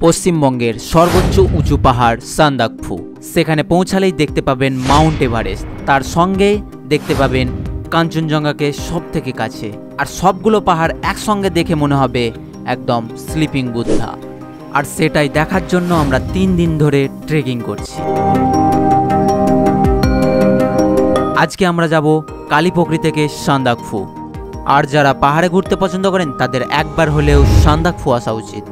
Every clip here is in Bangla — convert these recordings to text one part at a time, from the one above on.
পশ্চিমবঙ্গের সর্বোচ্চ উঁচু পাহাড় সান্দাকফু। সেখানে পৌঁছালেই দেখতে পাবেন মাউন্ট এভারেস্ট, তার সঙ্গে দেখতে পাবেন কাঞ্চনজঙ্ঘাকে সব থেকে কাছে। আর সবগুলো পাহাড় একসঙ্গে দেখে মনে হবে একদম স্লিপিং বুদ্ধা। আর সেটাই দেখার জন্য আমরা 3 দিন ধরে ট্রেকিং করছি। আজকে আমরা যাব কালিপকরি থেকে সান্দাকফু। আর যারা পাহাড়ে ঘুরতে পছন্দ করেন তাদের একবার হলেও সান্দাকফু আসা উচিত।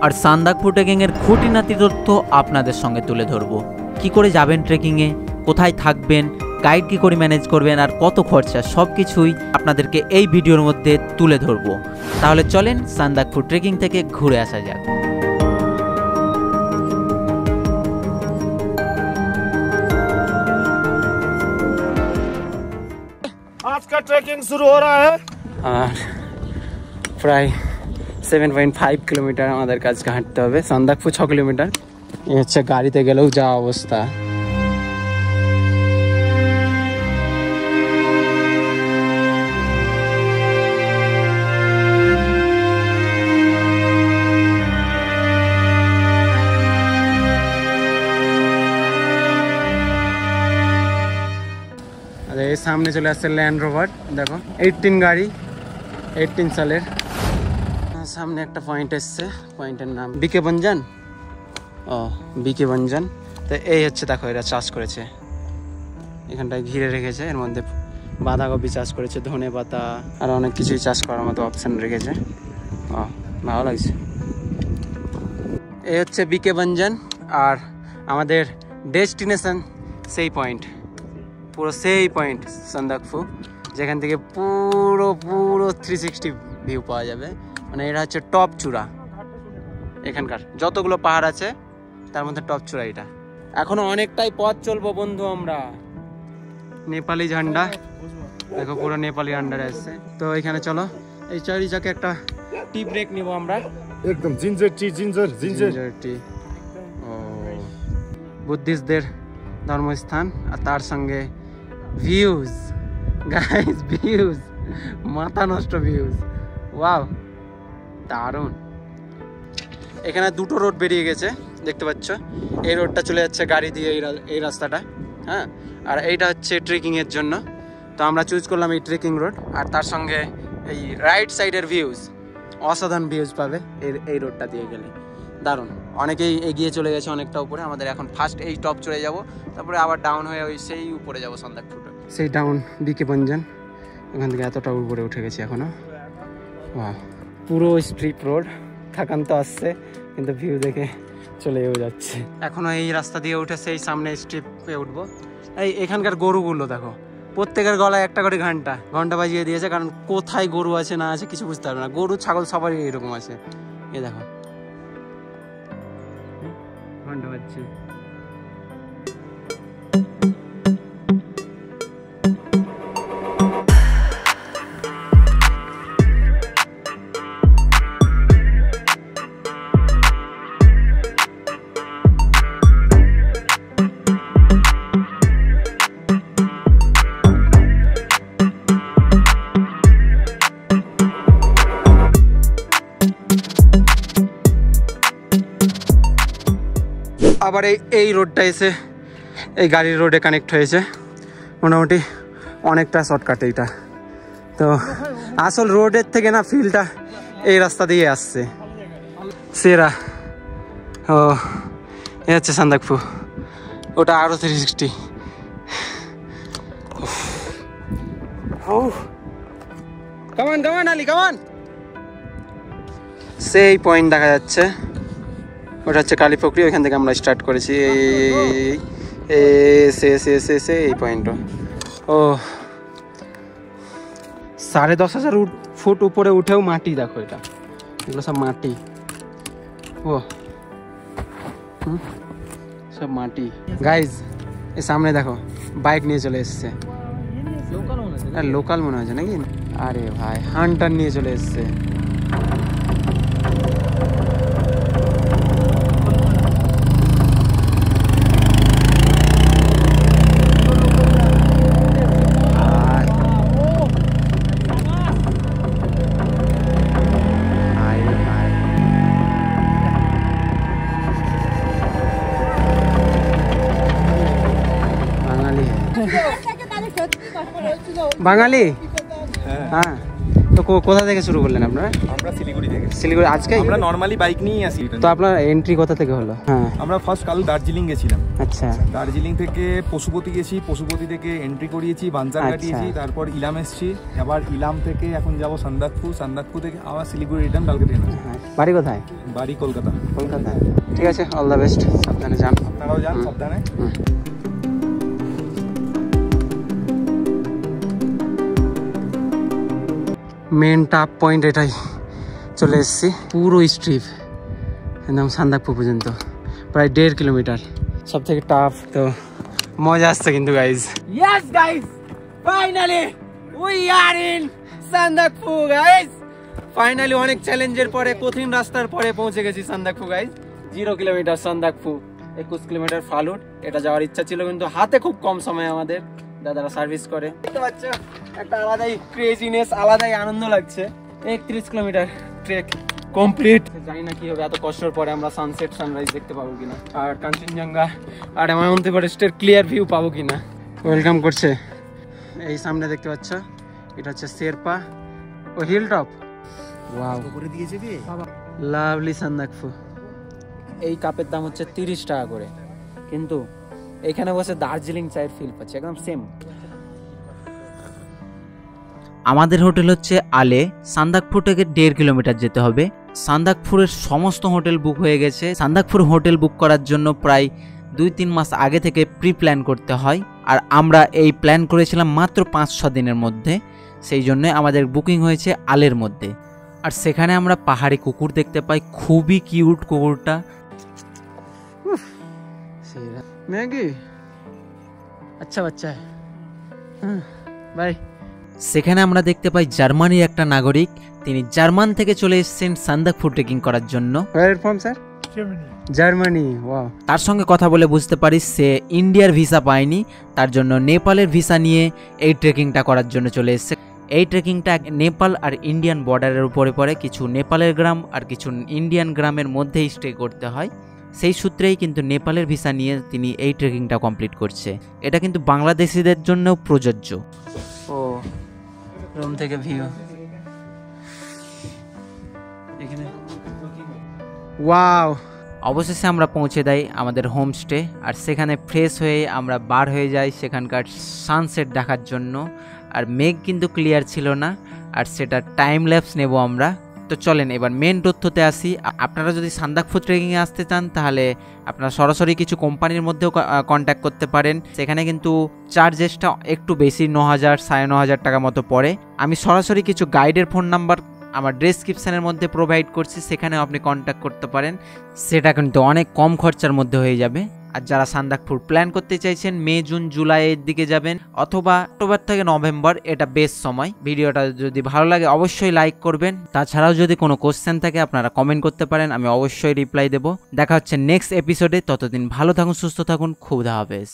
আর সান্দাকফু ট্রেকিংয়ের খুঁটিনাটি তথ্য আপনাদের সঙ্গে তুলে ধরবো। কি করে যাবেন ট্রেকিংয়ে, কোথায় থাকবেন, গাইড কী করে ম্যানেজ করবেন, আর কত খরচা, সব কিছুই আপনাদেরকে এই ভিডিওর মধ্যে তুলে ধরবো। তাহলে চলেন সান্দাকফু ট্রেকিং থেকে ঘুরে আসা যাক। आज का ट्रैकिंग शुरू हो रहा है और प्राय 7.5 কিলোমিটার আমাদের কাছে হাঁটতে হবে। সান্দাকফু 6 কিলোমিটার। এই হচ্ছে গাড়িতে গেলেও যা অবস্থা। এই সামনে চলে আসছে ল্যান্ড রোভার, দেখো 18 গাড়ি, 18 সালের। সামনে একটা পয়েন্ট এসছে, পয়েন্টের নাম বিকে বঞ্জান। ও বিকে বঞ্জান। তো এই হচ্ছে দেখো, এরা চাষ করেছে, এখানটায় ঘিরে রেখেছে। এর মধ্যে বাঁধাকপি চাষ করেছে, ধনে পাতা আর অনেক কিছুই চাষ করার মতো অপশান রেখেছে। ও ভালো লাগছে। এই হচ্ছে বিকে বঞ্জান। আর আমাদের ডেস্টিনেশন সেই পয়েন্ট, পুরো সেই পয়েন্ট সান্দাকফু, যেখান থেকে পুরো 360 ভিউ পাওয়া যাবে। মানে এটা হচ্ছে টপ চূড়া, এখানকার যতগুলো পাহাড় আছে তার মধ্যে টপ চূড়া এটা। এখনো অনেকটাই পথ চলবো বন্ধু আমরা। নেপালি ঝান্ডা দেখো, পুরো নেপালি আন্ডারে আসছে। তো এখানে চলো, এই চারিজাকে একটা টি ব্রেক নিব আমরা। एकदम जिंजर टी, जिंजर টি। ও বুদ্ধিস্টদের ধর্মস্থান, আর তার সঙ্গে ভিউজ, গাইস ভিউজ, মাথা নষ্ট ভিউজ। ওয়াও, দারুণ। এখানে দুটো রোড বেরিয়ে গেছে দেখতে পাচ্ছ। এই রোডটা চলে যাচ্ছে গাড়ি দিয়ে, এই রাস্তাটা, হ্যাঁ। আর এইটা হচ্ছে ট্রেকিংয়ের জন্য। তো আমরা চুজ করলাম এই ট্রেকিং রোড। আর তার সঙ্গে এই রাইট সাইডের ভিউজ, অসাধারণ ভিউজ পাবে এই রোডটা দিয়ে গেলে। দারুণ। অনেকেই এগিয়ে চলে গেছে অনেকটা উপরে। আমাদের এখন ফার্স্ট এই টপ চলে যাব, তারপরে আবার ডাউন হয়ে ওই সেই উপরে যাব সান্দাকফু। সেই ডাউন বিকে বঞ্জান, ওখান থেকে এতটা উপরে উঠে গেছি এখনো। পুরো স্ট্রিপ রোড, থাকান তো আসছে কিন্তু ভিউ দেখে চলেও যাচ্ছে। এখনো এই রাস্তা দিয়ে উঠে সেই সামনে স্ট্রিপে উঠবো। এখানকার গরুগুলো দেখো, প্রত্যেকের গলায় একটা করে ঘন্টা বাজিয়ে দিয়েছে, কারণ কোথায় গরু আছে না আছে কিছু বুঝতে পারবে না। গরু ছাগল সবারই এরকম আছে। এই দেখো ঘন্টা বাজছে। আবার এই রোডটা এসে এই গাড়ির রোডে কানেক্ট হয়েছে। মোটামুটি অনেকটা শর্টকাট এইটা। তো আসল রোডের থেকে না ফিলটা এই রাস্তা দিয়ে আসছে সেরা। ও এ হচ্ছে সান্দাকফু, ওটা আরও 360। কামান আলি কামান। সেই পয়েন্ট দেখা যাচ্ছে, ওটা হচ্ছে কালিপকরি। ওইখান থেকে আমরা স্টার্ট করেছি এই পয়েন্ট। ও 10,500 ফুট উপরে উঠেও মাটি, দেখো এটা, এগুলো সব মাটি। ও সব মাটি। গাইজ এই সামনে দেখো বাইক নিয়ে চলে এসছে। লোকাল মনে হচ্ছে নাকি? আরে ভাই, হান্টার নিয়ে চলে এসছে। বাঙালি? হ্যাঁ। তো কোথা থেকে শুরু করলেন আপনারা? আমরা শিলিগুড়ি থেকে। শিলিগুড়ি আজকে? আমরা নরমালি বাইক নিয়েই আসি। তো আপনার এন্ট্রি কোথা থেকে হলো? হ্যাঁ, আমরা ফার্স্ট কাল দার্জিলিং গেছিলাম। আচ্ছা। দার্জিলিং থেকে পশুপতি গেছি, পশুপতি থেকে এন্ট্রি করিয়েছি, বানসার কাটিয়েছি, তারপর ইলাম এসছি, আবার ইলাম থেকে এখন যাব সান্দাকফু, সান্দাকফু থেকে আবার শিলিগুড়ি রিটার্ন কালকে ট্রেন আছে। বাড়ি কোথায়? বাড়ি কলকাতা। কলকাতা। ঠিক আছে, অল দ্য বেস্ট, সাবধানে যান। আপনারাও যান সাবধানে। মেন টাপ পয়েন্ট এটাই, চলে এসেছি। পুরো স্ট্রিপ একদম সান্দাকফু পর্যন্ত, প্রায় 1.5 কিলোমিটার। সব থেকে টাফ, তো মজা আসছে কিন্তু guys. Yes guys, finally we are in Sandakphu guys. Finally অনেক চ্যালেঞ্জের পরে, কঠিন রাস্তার পরে পৌঁছে গেছি Sandakphu guys. 0 kilometre Sandakphu, 21 kilometre Phalut. এটা যাওয়ার ইচ্ছা ছিল কিন্তু হাতে খুব কম সময় আমাদের, দাদারা সার্ভিস করে। দেখতে পাচ্ছ একটা আলাদাই ক্রেজিনেস, আলাদাই আনন্দ লাগছে। 31 কিলোমিটার ট্রেক কমপ্লিট। জানি না কি হবে, এত কষ্টের পরে আমরা সানসেট সানরাইজ দেখতে পাবো কিনা, আর কাঞ্চনজঙ্ঘা আর মাউন্ট এভারেস্টের ক্লিয়ার ভিউ পাবো কিনা। ওয়েলকাম করছে। এই সামনে দেখতে পাচ্ছ, এটা হচ্ছে শেরপা ও হিল টপ। ওয়াও, উপরে দিয়েছে কি লাভলি সান্দাকফু। এই কাপের দাম হচ্ছে 30 টাকা করে, কিন্তু এখানে বসে দার্জিলিং চায়ের ফিল পাচ্ছি, একদম সেম। আমাদের হোটেল হচ্ছে আলে। সান্দাকফু থেকে 1.5 কিলোমিটার যেতে হবে। সান্দাকফুরের সমস্ত হোটেল বুক হয়ে গেছে। সান্দাকফুর হোটেল বুক করার জন্য প্রায় 2-3 মাস আগে থেকে প্রি প্ল্যান করতে হয়, আর আমরা এই প্ল্যান করেছিলাম মাত্র 5-6 দিনের মধ্যে। সেই জন্য আমাদের বুকিং হয়েছে আলের মধ্যে। আর সেখানে আমরা পাহাড়ি কুকুর দেখতে পাই, খুবই কিউট কুকুরটা। ম্যাগি আচ্ছা বাচ্চা, বাই। সেখানে আমরা দেখতে পাই জার্মানির একটা নাগরিক, তিনি জার্মান থেকে চলে এসেছেন সান্দাকফু ট্রেকিং করার জন্য। জার্মানি। ওয়াও। তার সঙ্গে কথা বলে বুঝতে পারি সে ইন্ডিয়ার ভিসা পায়নি, তার জন্য নেপালের ভিসা নিয়ে এই ট্রেকিংটা করার জন্য চলে এসেছে। এই ট্রেকিংটা নেপাল আর ইন্ডিয়ান বর্ডারের উপরে পড়ে, কিছু নেপালের গ্রাম আর কিছু ইন্ডিয়ান গ্রামের মধ্যেই স্টে করতে হয়। সেই সূত্রেই কিন্তু নেপালের ভিসা নিয়ে তিনি এই ট্রেকিংটা কমপ্লিট করছে। এটা কিন্তু বাংলাদেশিদের জন্যও প্রযোজ্য। ও, রুম থেকে ভিউ এখানে। ওয়াও। অবশেষে আমরা পৌঁছে দেই আমাদের হোমস্টে, আর সেখানে ফ্রেশ হয়ে আমরা বার হয়ে যাই সেখানকার সানসেট দেখার জন্য। আর মেঘ কিন্তু ক্লিয়ার ছিল না, আর সেটা টাইম ল্যাপস নেব আমরা। তো চলেন এবার মেন তথ্যতে আসি। আপনারা যদি সান্দাকফু ট্রেকিংয়ে আসতে চান তাহলে আপনারা সরাসরি কিছু কোম্পানির মধ্যেও কন্ট্যাক্ট করতে পারেন। সেখানে কিন্তু চার্জেসটা একটু বেশি, 9,000 9,500 টাকা মতো পড়ে। আমি সরাসরি কিছু গাইডের ফোন নাম্বার আমার ডেসক্রিপশানের মধ্যে প্রোভাইড করছি, সেখানেও আপনি কন্ট্যাক্ট করতে পারেন। সেটা কিন্তু অনেক কম খরচার মধ্যে হয়ে যাবে। আর যারা সান্দাকফুর প্ল্যান করতে চাইছেন, মে জুন জুলাইয়ের দিকে যাবেন, অথবা অক্টোবর থেকে নভেম্বর, এটা বেস্ট সময়। ভিডিওটা যদি ভালো লাগে অবশ্যই লাইক করবেন। তাছাড়াও যদি কোনো কোশ্চেন থাকে আপনারা কমেন্ট করতে পারেন, আমি অবশ্যই রিপ্লাই দেবো। দেখা হচ্ছে নেক্সট এপিসোডে। ততদিন ভালো থাকুন, সুস্থ থাকুন, খুদা হাফেজ।